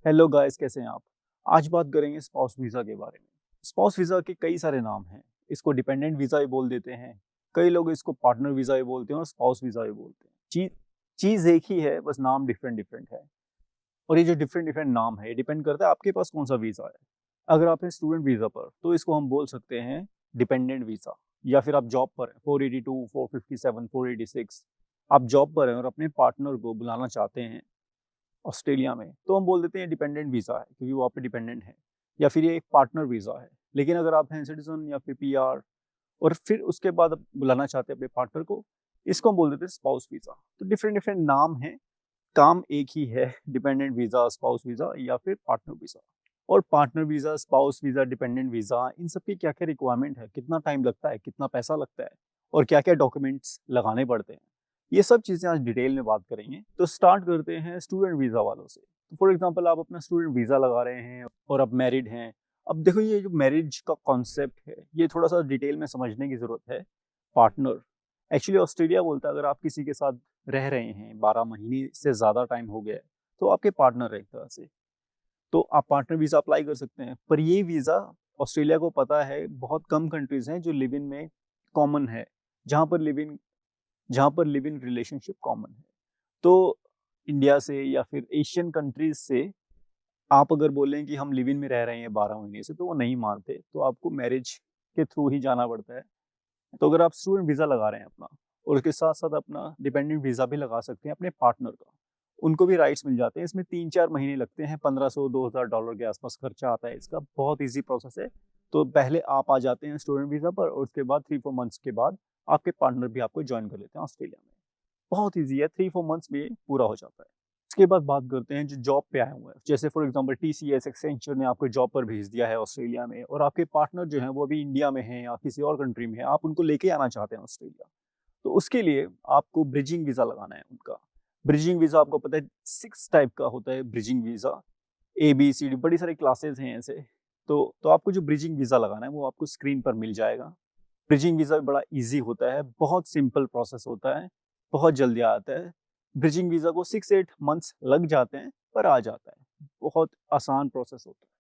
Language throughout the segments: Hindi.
हेलो गाइस, कैसे हैं आप। आज बात करेंगे स्पाउस वीज़ा के बारे में। स्पाउस वीज़ा के कई सारे नाम हैं। इसको डिपेंडेंट वीज़ा भी बोल देते हैं, कई लोग इसको पार्टनर वीज़ा भी बोलते हैं और स्पाउस वीज़ा भी बोलते हैं। चीज़ एक ही है, बस नाम डिफरेंट डिफरेंट है। और ये जो डिफरेंट डिफरेंट नाम है, ये डिपेंड करता है आपके पास कौन सा वीज़ा है। अगर आप हैं स्टूडेंट वीज़ा पर, तो इसको हम बोल सकते हैं डिपेंडेंट वीज़ा। या फिर आप जॉब पर हैं, 482, 457, 486, आप जॉब पर हैं और अपने पार्टनर को बुलाना चाहते हैं ऑस्ट्रेलिया में, तो हम बोल देते हैं डिपेंडेंट वीज़ा है, क्योंकि वो आप पे डिपेंडेंट है। या फिर ये एक पार्टनर वीज़ा है। लेकिन अगर आप हैं सिटीजन या फिर पीआर और फिर उसके बाद आप बुलाना चाहते हैं अपने पार्टनर को, इसको हम बोल देते हैं स्पाउस वीज़ा। तो डिफरेंट डिफरेंट नाम हैं, काम एक ही है, डिपेंडेंट वीज़ा, स्पाउस वीज़ा या फिर पार्टनर वीज़ा। और partner visa, spouse visa, dependent visa, इन सब की क्या-क्या रिक्वायरमेंट है, कितना टाइम लगता है, कितना पैसा लगता है और क्या-क्या डॉक्यूमेंट्स लगाने पड़ते हैं, ये सब चीज़ें आज डिटेल में बात करेंगे। तो स्टार्ट करते हैं स्टूडेंट वीज़ा वालों से। तो फॉर एग्जांपल आप अपना स्टूडेंट वीज़ा लगा रहे हैं और आप मैरिड हैं। अब देखो, ये जो मैरिज का कॉन्सेप्ट है, ये थोड़ा-सा डिटेल में समझने की ज़रूरत है। पार्टनर, एक्चुअली ऑस्ट्रेलिया बोलता है अगर आप किसी के साथ रह रहे हैं, 12 महीने से ज़्यादा टाइम हो गया है, तो आपके पार्टनर है एक तरह से। तो आप पार्टनर वीज़ा अप्लाई कर सकते हैं। पर ये वीज़ा ऑस्ट्रेलिया को पता है, बहुत कम कंट्रीज़ हैं जो लिव इन में कॉमन है, जहाँ पर लिव इन रिलेशनशिप कॉमन है। तो इंडिया से या फिर एशियन कंट्रीज़ से आप अगर बोलें कि हम लिव इन में रह रहे हैं 12 महीने से, तो वो नहीं मानते, तो आपको मैरिज के थ्रू ही जाना पड़ता है। तो अगर आप स्टूडेंट वीज़ा लगा रहे हैं अपना, और उसके साथ-साथ अपना डिपेंडेंट वीज़ा भी लगा सकते हैं अपने पार्टनर का, उनको भी राइट्स मिल जाते हैं। इसमें 3-4 महीने लगते हैं, $1500-2000 के आसपास खर्चा आता है इसका, बहुत ईज़ी प्रोसेस है। तो पहले आप आ जाते हैं स्टूडेंट वीज़ा पर और उसके बाद 3-4 मंथ्स के बाद आपके पार्टनर भी आपको जॉइन कर लेते हैं ऑस्ट्रेलिया में। बहुत ईज़ी है, 3-4 मंथ्स में पूरा हो जाता है। उसके बाद बात करते हैं जो जॉब पे आए हुए हैं। जैसे फॉर एग्ज़ाम्पल टीसीएस, एक्सेंचर ने आपको जॉब पर भेज दिया है ऑस्ट्रेलिया में और आपके पार्टनर जो हैं वो अभी इंडिया में हैं या किसी और कंट्री में हैं, आप उनको लेके आना चाहते हैं ऑस्ट्रेलिया। तो उसके लिए आपको ब्रिजिंग वीज़ा लगाना है उनका। ब्रिजिंग वीज़ा आपको पता है 6 टाइप का होता है ब्रिजिंग वीज़ा, ए, बी, सी, डी, बड़ी सारी क्लासेस हैं ऐसे। तो आपको जो ब्रिजिंग वीज़ा लगाना है वो आपको स्क्रीन पर मिल जाएगा। ब्रिजिंग वीज़ा बड़ा ईज़ी होता है, बहुत सिंपल प्रोसेस होता है, बहुत जल्दी आता है। ब्रिजिंग वीज़ा को 6-8 मंथ्स लग जाते हैं, पर आ जाता है। बहुत आसान प्रोसेस होता है।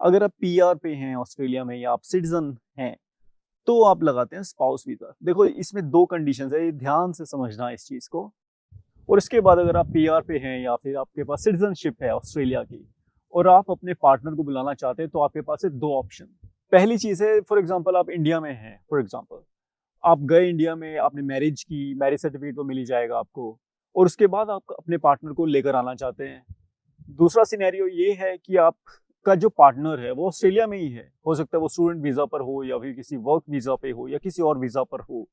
अगर आप पीआर पे हैं ऑस्ट्रेलिया में या आप सिटीज़न हैं, तो आप लगाते हैं स्पाउस वीज़ा। देखो, इसमें 2 कंडीशंस है, ये ध्यान से समझना है इस चीज़ को। और इसके बाद अगर आप पीआर पे हैं या फिर आपके पास सिटीज़नशिप है ऑस्ट्रेलिया की और आप अपने पार्टनर को बुलाना चाहते हैं, तो आपके पास है 2 ऑप्शन। पहली चीज़ है, फॉर एग्ज़ाम्पल आप इंडिया में हैं, फॉर एग्ज़ाम्पल आप गए इंडिया में, आपने मैरिज की, मैरिज सर्टिफ़िकेट तो मिल ही जाएगा आपको और उसके बाद आप अपने पार्टनर को लेकर आना चाहते हैं। दूसरा सिनेरियो ये है कि आपका जो पार्टनर है वो ऑस्ट्रेलिया में ही है। हो सकता है वो स्टूडेंट वीज़ा पर हो या फिर किसी वर्क वीज़ा पे हो या किसी और वीज़ा पर हो।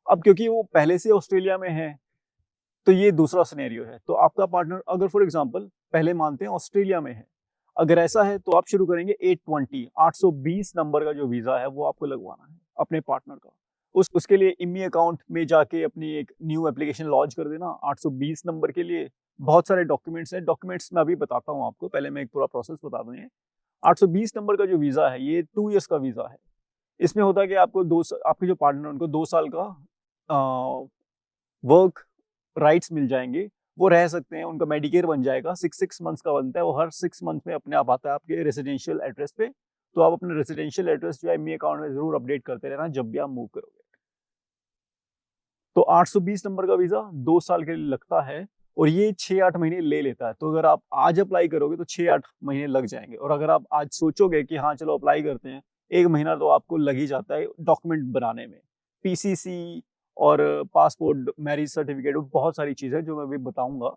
अब क्योंकि वो पहले से ऑस्ट्रेलिया में है, तो ये दूसरा सिनेरियो है। तो आपका पार्टनर अगर फॉर एग्ज़ाम्पल पहले मानते हैं ऑस्ट्रेलिया में है, अगर ऐसा है तो आप शुरू करेंगे 820 नंबर का जो वीज़ा है वो आपको लगवाना है अपने पार्टनर का। उसके लिए इम्मी अकाउंट में जाके अपनी एक न्यू एप्लीकेशन लॉन्च कर देना 820 नंबर के लिए। बहुत सारे डॉक्यूमेंट्स हैं, डॉक्यूमेंट्स मैं अभी बताता हूँ आपको, पहले मैं एक पूरा प्रोसेस बता दूँ। ये 820 नंबर का जो वीज़ा है, ये 2 इयर्स का वीज़ा है। इसमें होता है कि आपको आपके जो पार्टनर है उनको 2 साल का वर्क राइट्स मिल जाएँगे, वो रह सकते हैं, उनका मेडिकेयर बन जाएगा, 6 मंथ्स का बनता है, वो हर 6 मंथ में अपने आप आता है आपके रेज़िडेंशियल एड्रेस पे। तो आप अपना रेज़िडेंशियल एड्रेस जो है एमई अकाउंट में ज़रूर अपडेट करते रहना जब भी आप मूव करोगे। तो 820 नंबर का वीज़ा 2 साल के लिए लगता है और ये 6-8 महीने ले लेता है। तो अगर आप आज अप्लाई करोगे तो 6-8 महीने लग जाएँगे और अगर आप आज सोचोगे कि हाँ, चलो अप्लाई करते हैं, 1 महीना तो आपको लग ही जाता है डॉक्यूमेंट बनाने में। पीसीसी और पासपोर्ट, मैरिज सर्टिफिकेट और बहुत सारी चीज़ें जो मैं अभी बताऊँगा।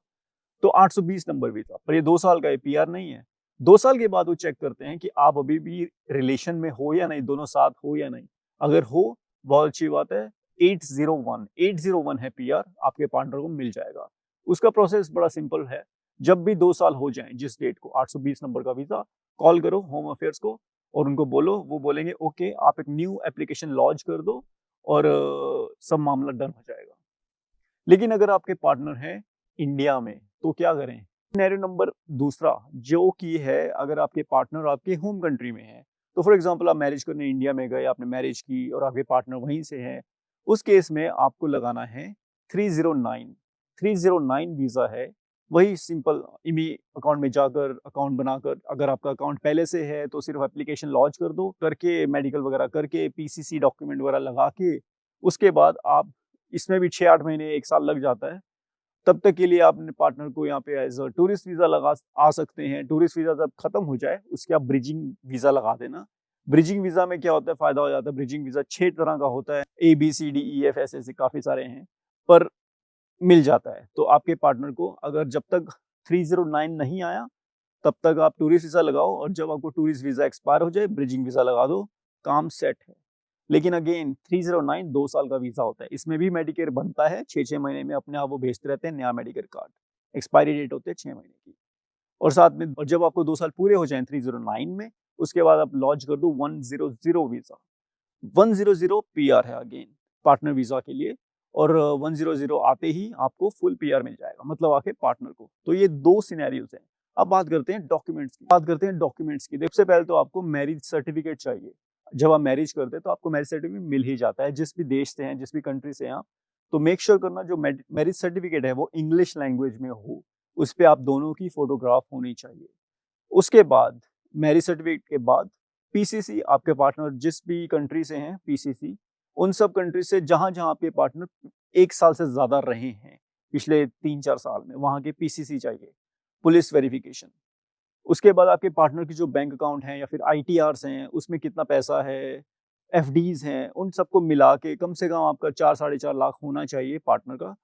तो 820 नंबर वीज़ा, पर ये 2 साल का है, पीआर नहीं है। 2 साल के बाद वो चेक करते हैं कि आप अभी भी रिलेशन में हो या नहीं, दोनों साथ हो या नहीं। अगर हो, बहुत अच्छी बात है। 801 है पीआर, आपके पार्टनर को मिल जाएगा। उसका प्रोसेस बड़ा सिंपल है। जब भी 2 साल हो जाएँ, जिस डेट को 820 नंबर का वीज़ा, कॉल करो होम अफेयर्स को और उनको बोलो, वो बोलेंगे ओके, आप एक न्यू एप्लीकेशन लॉन्च कर दो और सब मामला डन हो जाएगा। लेकिन अगर आपके पार्टनर हैं इंडिया में, तो क्या करें? सिनेरियो नंबर दूसरा जो कि है, अगर आपके पार्टनर आपके होम कंट्री में है, तो फॉर एग्जांपल आप मैरिज करने इंडिया में गए, आपने मैरिज की और आपके पार्टनर वहीं से हैं, उस केस में आपको लगाना है 309 वीज़ा है, वही सिंपल इमी अकाउंट में जाकर अकाउंट बनाकर, अगर आपका अकाउंट पहले से है तो सिर्फ एप्लीकेशन लॉन्च कर दो, करके मेडिकल वगैरह करके पीसीसी डॉक्यूमेंट वगैरह लगा के उसके बाद आप, इसमें भी 6-8 महीने 1 साल लग जाता है। तब तक के लिए आप अपने पार्टनर को यहाँ पे एज़ अ टूरिस्ट वीज़ा लगा आ सकते हैं। टूरिस्ट वीज़ा जब खत्म हो जाए उसके आप ब्रिजिंग वीज़ा लगा देना। ब्रिजिंग वीज़ा में क्या होता है, फ़ायदा हो जाता है, ब्रिजिंग वीज़ा 6 तरह का होता है, ए, बी, सी, डी, ई, एफ ऐसे-ऐसे काफ़ी सारे हैं, पर मिल जाता है। तो आपके पार्टनर को अगर जब तक 309 नहीं आया, तब तक आप टूरिस्ट वीज़ा लगाओ और जब आपको टूरिस्ट वीज़ा एक्सपायर हो जाए, ब्रिजिंग वीज़ा लगा दो, काम सेट है। लेकिन अगेन 309 2 साल का वीज़ा होता है। इसमें भी मेडिकेयर बनता है, 6-6 महीने में अपने आप वो भेजते रहते हैं नया मेडिकेयर कार्ड। एक्सपायरी डेट होती है 6 महीने की। और साथ में और जब आपको 2 साल पूरे हो जाएँ 309 में, उसके बाद आप लॉन्च कर दो 100 वीज़ा। 100 पीआर है अगेन पार्टनर वीज़ा के लिए, और 100 आते ही आपको फुल पीआर मिल जाएगा, मतलब आपके पार्टनर को। तो ये 2 सिनेरियोज़ हैं। अब बात करते हैं डॉक्यूमेंट्स की। सबसे पहले तो आपको मैरिज सर्टिफिकेट चाहिए। जब आप मैरिज करते हैं तो आपको मैरिज सर्टिफिकेट मिल ही जाता है, जिस भी देश से हैं, जिस भी कंट्री से हैं आप। तो मेक श्योर करना जो मैरिज सर्टिफिकेट है वो इंग्लिश लैंग्वेज में हो, उस पे आप दोनों की फोटोग्राफ होनी चाहिए। उसके बाद मैरिज सर्टिफिकेट के बाद पीसीसी, आपके पार्टनर जिस भी कंट्री से हैं, पीसीसी उन सब कंट्री से जहां-जहां आपके पार्टनर 1 साल से ज़्यादा रहे हैं, पिछले 3-4 साल में, वहां के पीसीसी चाहिए, पुलिस वेरिफिकेशन। उसके बाद आपके पार्टनर की जो बैंक अकाउंट हैं या फिर आईटीआर्स हैं, उसमें कितना पैसा है, एफडीज़ हैं, उन सबको मिला के कम से कम आपका 4 साढ़े 4 लाख होना चाहिए पार्टनर का,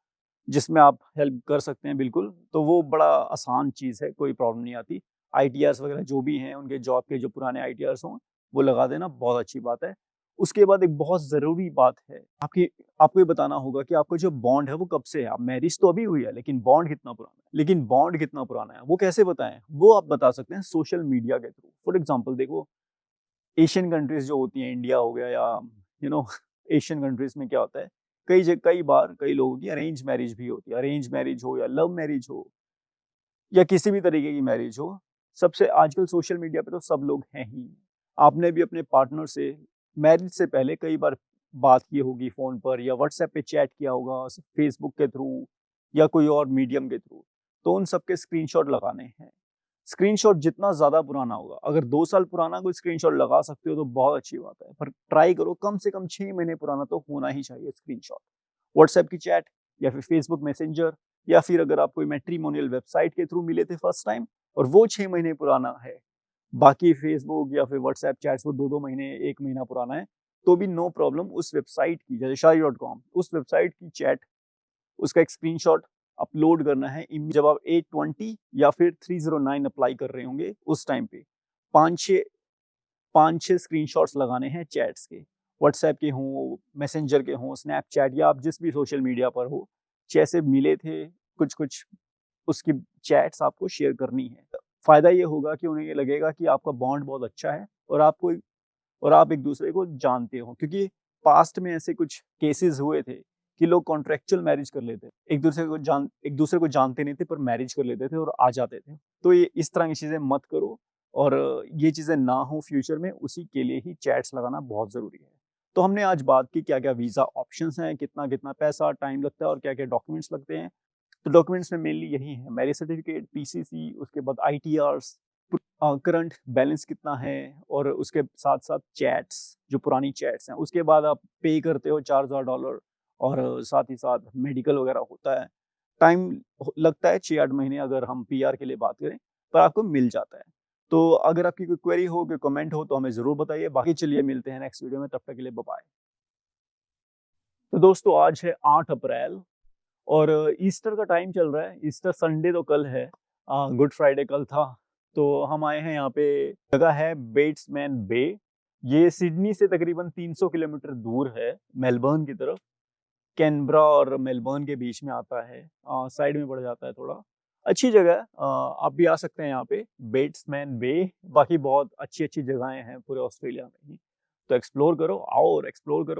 जिसमें आप हेल्प कर सकते हैं बिल्कुल। तो वो बड़ा आसान चीज़ है, कोई प्रॉब्लम नहीं आती। आईटीआर्स वगैरह जो भी हैं, उनके जॉब के जो पुराने आईटीआर्स हों, वो लगा देना, बहुत अच्छी बात है। उसके बाद एक बहुत ज़रूरी बात है, आपको ये बताना होगा कि आपका जो बॉन्ड है वो कब से है। आप मैरिज तो अभी हुई है, लेकिन बॉन्ड कितना पुराना है, वो कैसे बताएँ? वो आप बता सकते हैं सोशल मीडिया के थ्रू। फॉर एग्ज़ाम्पल देखो, एशियन कंट्रीज़ जो होती हैं, इंडिया हो गया या यू नो एशियन कंट्रीज़ में क्या होता है, कई बार कई लोगों की अरेंज मैरिज भी होती है। अरेंज मैरिज हो या लव मैरिज हो या किसी भी तरीके की मैरिज हो, सबसे आजकल सोशल मीडिया पे तो सब लोग हैं ही। आपने भी अपने पार्टनर से मैरिज से पहले कई बार बात की होगी फ़ोन पर या व्हाट्सएप पे चैट किया होगा, फेसबुक के थ्रू या कोई और मीडियम के थ्रू। तो उन सब के स्क्रीनशॉट लगाने हैं। स्क्रीनशॉट जितना ज़्यादा पुराना होगा, अगर 2 साल पुराना कोई स्क्रीनशॉट लगा सकते हो तो बहुत अच्छी बात है, पर ट्राई करो कम से कम 6 महीने पुराना तो होना ही चाहिए स्क्रीनशॉट। व्हाट्सएप की चैट या फिर फेसबुक मैसेंजर, या फिर अगर आप कोई मैट्रिमोनियल वेबसाइट के थ्रू मिले थे फर्स्ट टाइम और वो 6 महीने पुराना है, बाकी फेसबुक या फिर व्हाट्सएप चैट्स वो 2-2 महीने, 1 महीना पुराना है, तो भी नो प्रॉब्लम। उस वेबसाइट की, जैसे शादी.com, उस वेबसाइट की चैट, उसका एक स्क्रीनशॉट अपलोड करना है। जब आप 820 या फिर 309 अप्लाई कर रहे होंगे उस टाइम पे 5-6 5-6 स्क्रीनशॉट्स लगाने हैं चैट्स के, व्हाट्सएप के हों, मैसेंजर के हों, स्नैपचैट या आप जिस भी सोशल मीडिया पर हो, जैसे मिले थे कुछ-कुछ, उसकी चैट्स आपको शेयर करनी है। फ़ायदा ये होगा कि उन्हें ये लगेगा कि आपका बॉन्ड बहुत अच्छा है और आप एक-दूसरे को जानते हो, क्योंकि पास्ट में ऐसे कुछ केसेज़ हुए थे कि लोग कॉन्ट्रैक्चुअल मैरिज कर लेते, एक-दूसरे को जानते नहीं थे पर मैरिज कर लेते थे और आ जाते थे। तो ये इस तरह की चीज़ें मत करो, और ये चीज़ें ना हो फ्यूचर में, उसी के लिए ही चैट्स लगाना बहुत ज़रूरी है। तो हमने आज बात की क्या-क्या वीज़ा ऑप्शंस हैं, कितना-कितना पैसा, टाइम लगता है और क्या-क्या डॉक्यूमेंट्स लगते हैं। तो डॉक्यूमेंट्स में मेनली यही है, मैरिज सर्टिफिकेट, पीसीसी, उसके बाद आईटीआर्स, करंट बैलेंस कितना है, और उसके साथ-साथ चैट्स, जो पुरानी चैट्स हैं। उसके बाद आप पे करते हो $4000 और साथ ही साथ मेडिकल वगैरह होता है। टाइम लगता है 6-8 महीने अगर हम पीआर के लिए बात करें, पर आपको मिल जाता है। तो अगर आपकी कोई क्वेरी हो, कोई कमेंट हो तो हमें ज़रूर बताइए। बाकी चलिए मिलते हैं नेक्स्ट वीडियो में, तब तक के लिए बाय-बाय। तो दोस्तों आज है 8 अप्रैल और ईस्टर का टाइम चल रहा है। ईस्टर संडे तो कल है, गुड फ्राइडे कल था। तो हम आए हैं यहाँ पे, जगह है बेट्समैन बे। ये सिडनी से तकरीबन 300 किलोमीटर दूर है, मेलबर्न की तरफ। कैनबरा और मेलबर्न के बीच में आता है, साइड में पड़ जाता है थोड़ा। अच्छी जगह है, आप भी आ सकते हैं यहाँ पे, बेट्समैन बे। बाकी बहुत अच्छी-अच्छी जगहें हैं पूरे ऑस्ट्रेलिया में ही। तो एक्सप्लोर करो, आओ और एक्सप्लोर करो।